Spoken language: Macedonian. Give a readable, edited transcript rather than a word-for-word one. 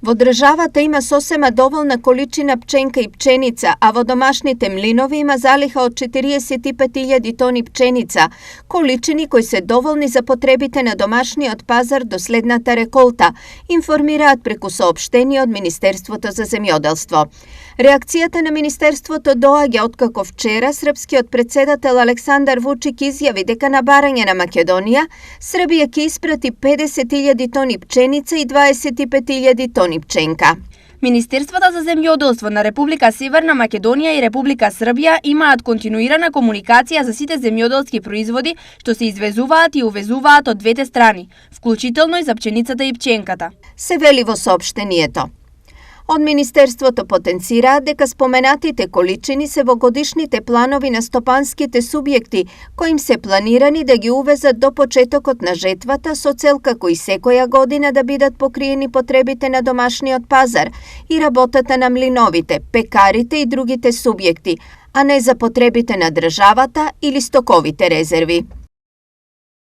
Во државата има сосема доволна количина пченка и пченица, а во домашните млинови има залиха од 45.000 тони пченица, количини кои се доволни за потребите на домашниот пазар до следната реколта, информираат преку соопштение од Министерството за земјоделство. Реакцијата на Министерството доаѓа откако вчера српскиот председател Александар Вучик изјави дека на барање на Македонија, Србија ќе испрати 50.000 тони пченица и 25.000 тони пченка. Министерствата за земјоделство на Република Северна Македонија и Република Србија имаат континуирана комуникација за сите земјоделски производи што се извезуваат и увезуваат од двете страни, вклучително и за пченицата и пченката. Се вели во соопштението. Од Министерството потенцираат дека споменатите количини се во годишните планови на стопанските субјекти, кои им се планирани да ги увезат до почетокот на жетвата со цел како и секоја година да бидат покриени потребите на домашниот пазар и работата на млиновите, пекарите и другите субјекти, а не за потребите на државата или стоковите резерви.